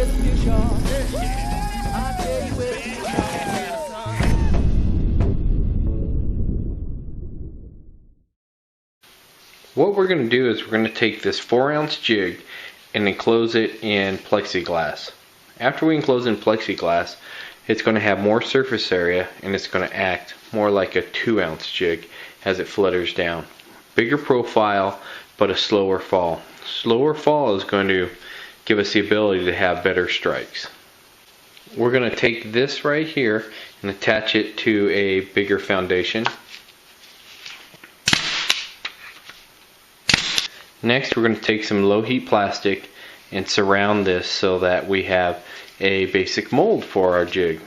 where the fish are. I'll tell you where the fish are. What we're going to do is we're going to take this 4-ounce jig and enclose it in plexiglass. After we enclose it in plexiglass, it's going to have more surface area and it's going to act more like a 2-ounce jig as it flutters down. Bigger profile, but a slower fall. Slower fall is going to give us the ability to have better strikes. We're going to take this right here and attach it to a bigger foundation. Next, we're going to take some low heat plastic and surround this so that we have a basic mold for our jig.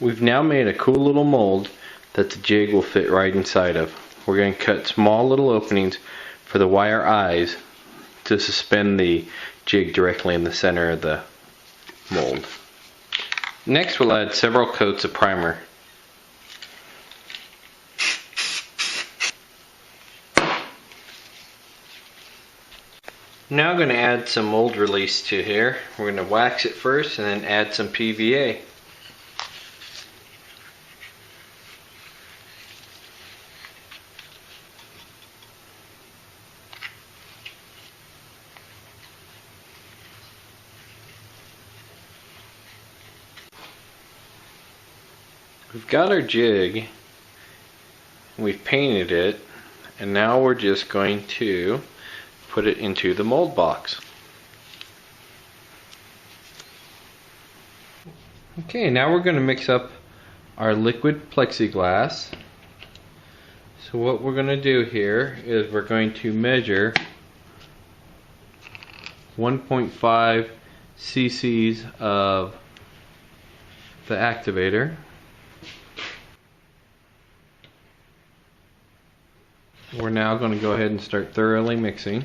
We've now made a cool little mold that the jig will fit right inside of. We're going to cut small little openings for the wire eyes to suspend the jig directly in the center of the mold. Next, we'll add several coats of primer. Now I'm going to add some mold release to here. We're going to wax it first and then add some PVA. We've got our jig, we've painted it, and now we're just going to put it into the mold box. Okay, now we're going to mix up our liquid plexiglass. So what we're going to do here is we're going to measure 1.5 cc's of the activator. We're now going to go ahead and start thoroughly mixing.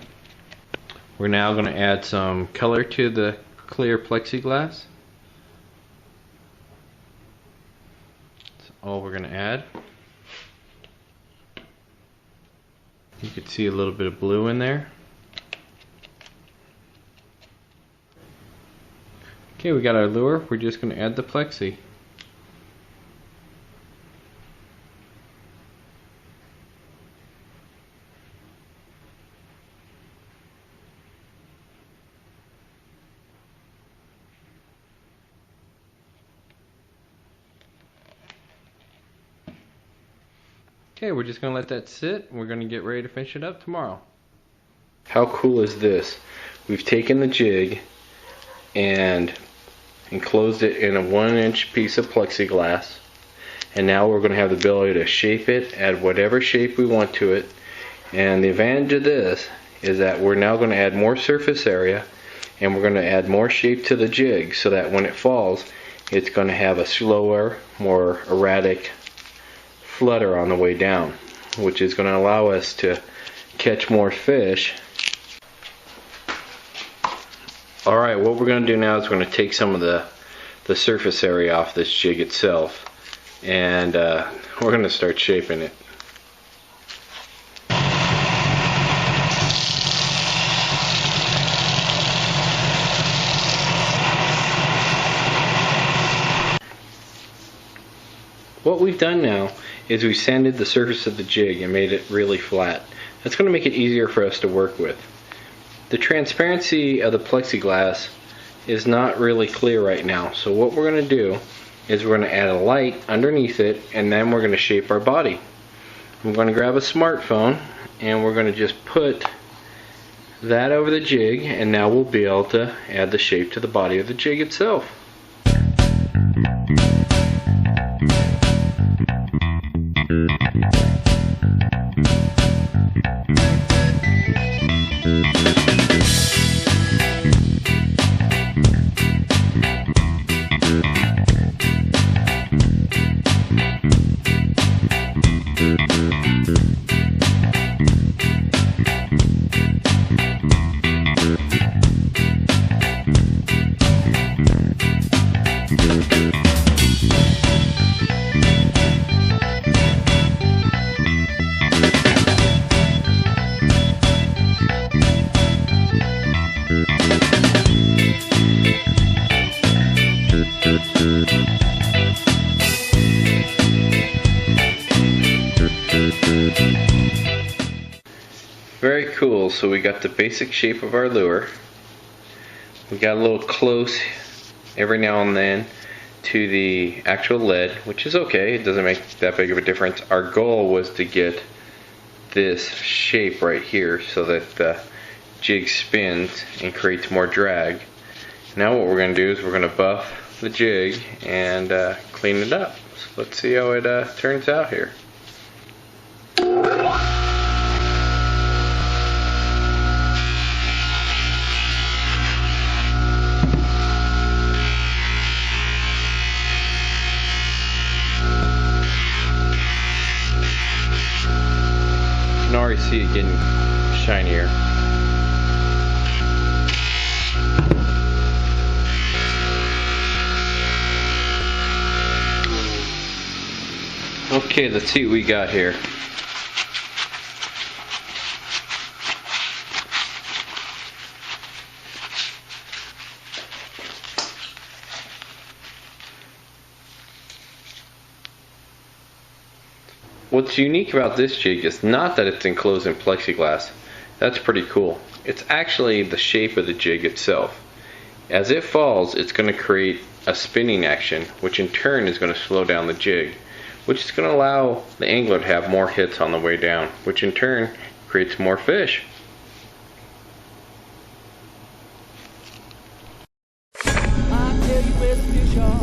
We're now going to add some color to the clear plexiglass. That's all we're going to add. You can see a little bit of blue in there. Okay, we got our lure. We're just going to add the plexi. Okay, we're just going to let that sit. We're going to get ready to finish it up tomorrow. How cool is this? We've taken the jig and enclosed it in a 1-inch piece of plexiglass, and now we're going to have the ability to shape it, add whatever shape we want to it. And the advantage of this is that we're now going to add more surface area, and we're going to add more shape to the jig so that when it falls, it's going to have a slower, more erratic flutter on the way down, which is going to allow us to catch more fish. Alright, what we're going to do now is we're going to take some of the surface area off this jig itself, and we're going to start shaping it. What we've done now is we sanded the surface of the jig and made it really flat. That's going to make it easier for us to work with. The transparency of the plexiglass is not really clear right now, so what we're going to do is we're going to add a light underneath it, and then we're going to shape our body. I'm going to grab a smartphone and we're going to just put that over the jig, and now we'll be able to add the shape to the body of the jig itself. Very cool. So we got the basic shape of our lure. We got a little close every now and then to the actual lead, which is okay. It doesn't make that big of a difference. Our goal was to get this shape right here so that the jig spins and creates more drag. Now what we're going to do is we're going to buff the jig and clean it up. So let's see how it turns out here. You can already see it getting shinier. Okay, let's see what we got here. What's unique about this jig is not that it's enclosed in plexiglass. That's pretty cool. It's actually the shape of the jig itself. As it falls, it's going to create a spinning action, which in turn is going to slow down the jig, which is going to allow the angler to have more hits on the way down, which in turn creates more fish. I tell you where's the fish are.